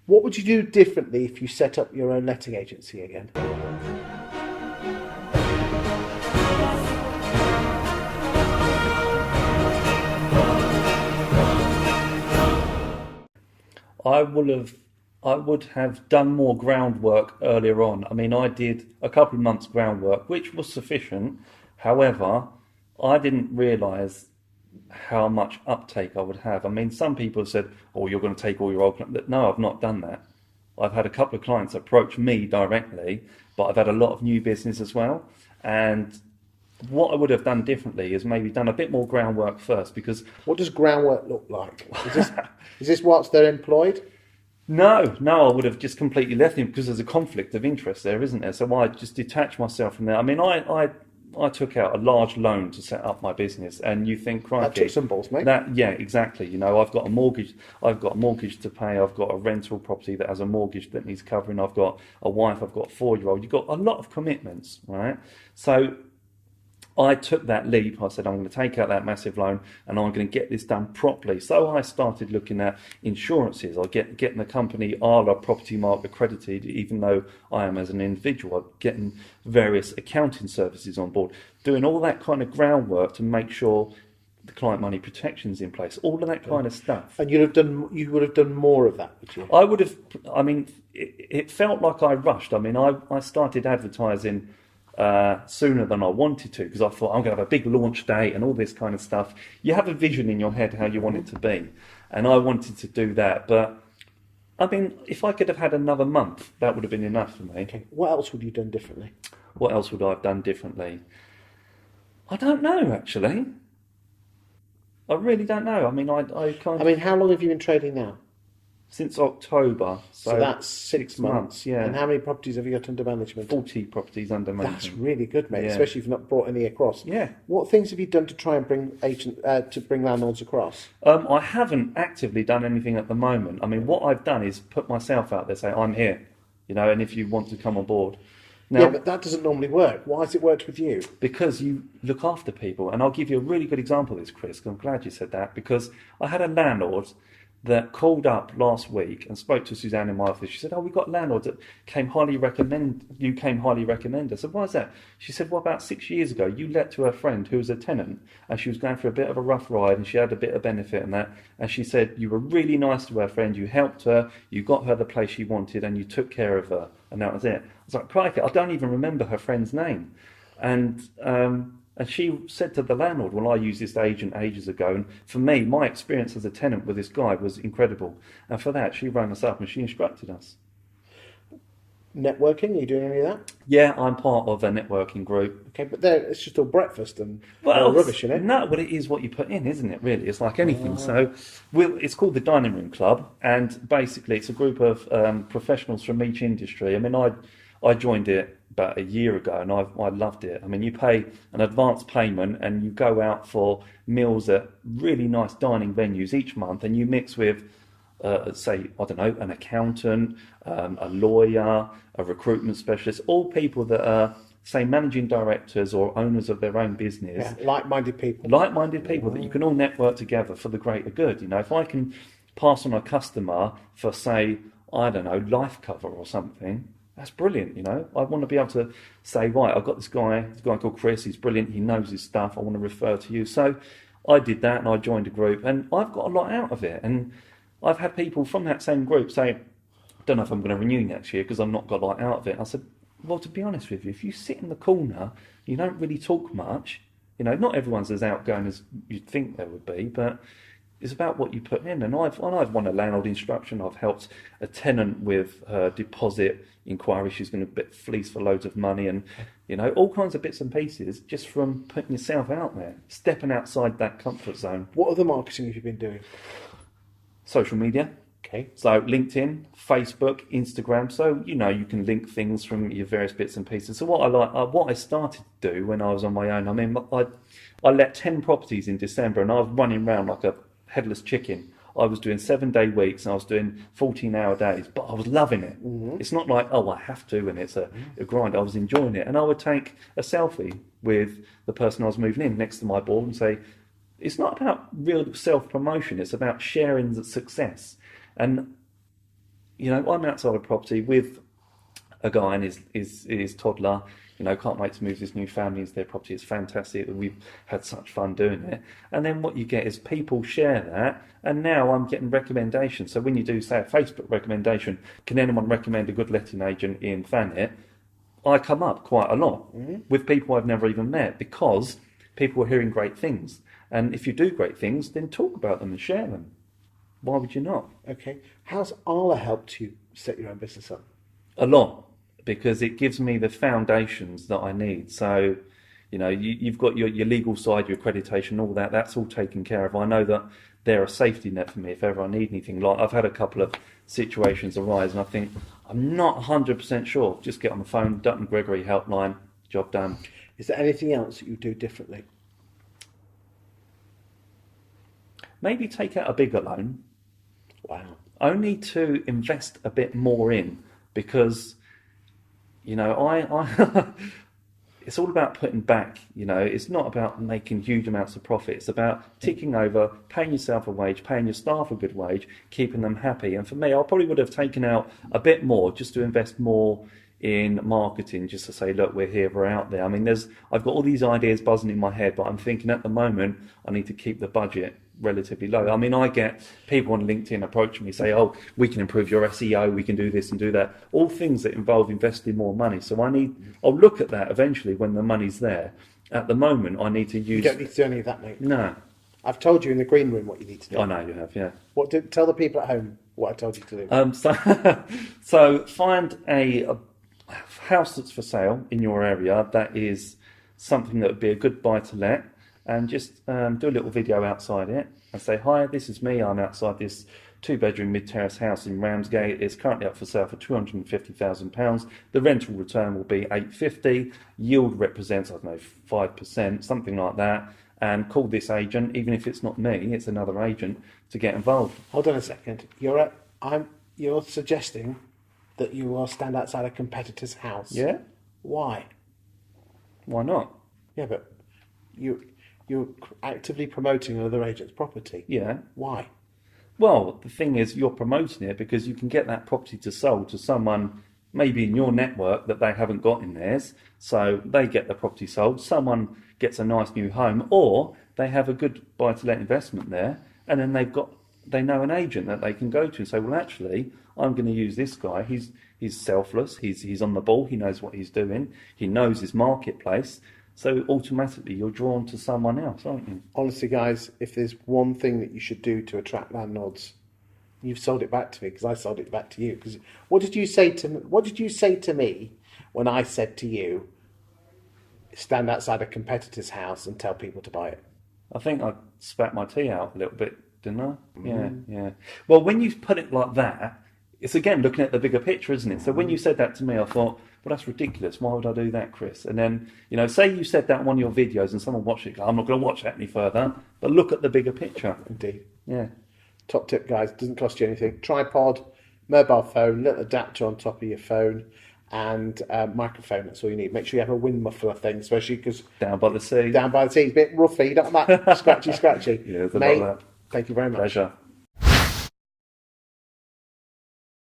What would you do differently if you set up your own letting agency again? I would have I would have done more groundwork earlier on. I mean, I did a couple of months groundwork, which was sufficient. However, I didn't realise how much uptake I would have. I mean, some people said, "Oh, you're going to take all your old clients." No, I've not done that. I've had a couple of clients approach me directly, but I've had a lot of new business as well. And what I would have done differently is maybe done a bit more groundwork first, because What does groundwork look like? Is this whilst they're employed? no, I would have just completely left him because there's a conflict of interest there, isn't there? So I just detached myself from there. I mean, I took out a large loan to set up my business, and you think, That crikey, took some balls, mate. yeah, exactly. You know, I've got a mortgage to pay, I've got a rental property that has a mortgage that needs covering, I've got a wife, I've got a 4-year-old. You've got a lot of commitments, right? So I took that leap. I said, I'm going to take out that massive loan and I'm going to get this done properly. So I started looking at insurances. I getting the company ARLA Property Mark accredited, even though I am as an individual. I'm getting various accounting services on board, doing all that kind of groundwork to make sure the client money protection's in place, all of that kind of stuff. And you would have done more of that, would you? I would have, I mean, it felt like I rushed. I mean, I started advertising sooner than I wanted to, because I thought I'm going to have a big launch day and all this kind of stuff. You have a vision in your head how you want it to be, and I wanted to do that. But I mean, if I could have had another month, that would have been enough for me. Okay. What else would you have done differently? What else would I have done differently? I don't know, actually. I really don't know. I mean, I can't. I mean, how long have you been trading now? Since October, So that's 6 months. months. Yeah, And how many properties have you got under management? 40 properties under management. That's really good, mate. Yeah. Especially if you've not brought any across. Yeah. What things have you done to try and bring landlords across? I haven't actively done anything at the moment. I mean, what I've done is put myself out there, say I'm here, you know, and if you want to come on board. Now, Yeah, but that doesn't normally work. Why has it worked with you? because you look after people, and I'll give you a really good example of this, Chris. 'Cause I'm glad you said that, because I had a landlord that called up last week and spoke to Suzanne in my office. She said, "Oh, we got landlords that came highly recommend. You came highly recommend." I said, "Why is that?" She said, "Well, about 6 years ago, you let to her friend who was a tenant, and she was going through a bit of a rough ride, and she had a bit of benefit and that. And she said you were really nice to her friend. You helped her. You got her the place she wanted, and you took care of her, and that was it." I was like, "Crikey, I don't even remember her friend's name." And she said to the landlord, "Well, I used this agent ages ago, and for me, my experience as a tenant with this guy was incredible." And for that, she rang us up and she instructed us. Networking? Are you doing any of that? Yeah, I'm part of a networking group. Okay, but there it's just all breakfast and all rubbish, isn't it? No, but it is what you put in, isn't it, really? It's like anything. So it's called the Dining Room Club, and basically it's a group of professionals from each industry. I mean, I joined it about a year ago, and I loved it. I mean, you pay an advance payment and you go out for meals at really nice dining venues each month, and you mix with, say, I don't know, an accountant, a lawyer, a recruitment specialist, all people that are, say, managing directors or owners of their own business. Yeah, like-minded people. Like-minded people that you can all network together for the greater good. You know, if I can pass on a customer for, say, I don't know, life cover or something, that's brilliant, you know. I want to be able to say, right, I've got this guy called Chris, he's brilliant, he knows his stuff, I want to refer to you. So I did that, and I joined a group, and I've got a lot out of it. And I've had people from that same group say, "I don't know if I'm going to renew next year because I've not got a lot out of it." I said, "Well, to be honest with you, if you sit in the corner, you don't really talk much. You know, not everyone's as outgoing as you'd think they would be, but it's about what you put in." And I've won a landlord instruction. I've helped a tenant with her deposit inquiry. She's going to fleece for loads of money, and you know, all kinds of bits and pieces just from putting yourself out there, stepping outside that comfort zone. What other marketing have you been doing? Social media. Okay. So LinkedIn, Facebook, Instagram. So, you know, you can link things from your various bits and pieces. So what I started to do when I was on my own, I mean, I let 10 properties in December, and I was running around like a headless chicken. I was doing 7-day weeks, and I was doing 14-hour days, but I was loving it. Mm-hmm. It's not like, oh, I have to, and it's a grind. I was enjoying it. And I would take a selfie with the person I was moving in next to my board and say, it's not about real self-promotion, it's about sharing the success. And I'm outside of property with a guy and his toddler. Can't wait to move this new family into their property. It's fantastic. We've had such fun doing it. And then what you get is people share that, and now I'm getting recommendations. So when you do, say, a Facebook recommendation, can anyone recommend a good letting agent in Thanet? I come up quite a lot with people I've never even met, because people are hearing great things. And if you do great things, then talk about them and share them. Why would you not? Okay. How's ARLA helped you set your own business up? A lot, because it gives me the foundations that I need. So, you've got your legal side, your accreditation, all that. That's all taken care of. I know that they're a safety net for me if ever I need anything. Like, I've had a couple of situations arise, and I think, I'm not 100% sure. Just get on the phone, Dutton Gregory helpline, job done. Is there anything else that you do differently? Maybe take out a bigger loan. Wow. Only to invest a bit more in, because, I it's all about putting back. It's not about making huge amounts of profit. It's about ticking over, paying yourself a wage, paying your staff a good wage, keeping them happy. And for me, I probably would have taken out a bit more just to invest more in marketing, just to say, look, we're here, we're out there. I mean, I've got all these ideas buzzing in my head, but I'm thinking at the moment I need to keep the budget relatively low. I mean, I get people on LinkedIn approach me, say, oh, we can improve your SEO, we can do this and do that. All things that involve investing more money. So I'll look at that eventually when the money's there. At the moment, I need to use... You don't need to do any of that, mate. No. I've told you in the green room what you need to do. I know you have, yeah. Tell the people at home what I told you to do. So find a house that's for sale in your area that is something that would be a good buy to let, and just do a little video outside it and say, hi, this is me, I'm outside this 2-bedroom mid-terrace house in Ramsgate. It's currently up for sale for £250,000. The rental return will be £850. Yield represents, 5%, something like that. And call this agent, even if it's not me, it's another agent, to get involved. Hold on a second. You're suggesting that you will stand outside a competitor's house. Yeah? Why? Why not? Yeah, but you're actively promoting another agent's property. Yeah. Why? Well, the thing is, you're promoting it because you can get that property to sold to someone maybe in your network that they haven't got in theirs. So they get the property sold, someone gets a nice new home, or they have a good buy-to-let investment there, and then they know an agent that they can go to and say, well, actually, I'm going to use this guy. He's selfless. He's on the ball. He knows what he's doing. He knows his marketplace. So automatically you're drawn to someone else, aren't you? Honestly, guys, if there's one thing that you should do to attract landlords, you've sold it back to me, because I sold it back to you. Because what did you say to me when I said to you, stand outside a competitor's house and tell people to buy it? I think I spat my tea out a little bit, didn't I? Yeah. Well, when you put it like that, it's again looking at the bigger picture, isn't it? So when you said that to me, I thought, well, that's ridiculous. Why would I do that, Chris? And then, say you said that in one of your videos and someone watched it, go, I'm not going to watch that any further. But look at the bigger picture. Indeed. Yeah. Top tip, guys, doesn't cost you anything. Tripod, mobile phone, little adapter on top of your phone, and microphone. That's all you need. Make sure you have a wind muffler thing, especially because... Down by the sea. Down by the sea. It's a bit roughy. You don't want that scratchy. Yeah, there's a Mate, lot of that. thank you very much. Pleasure.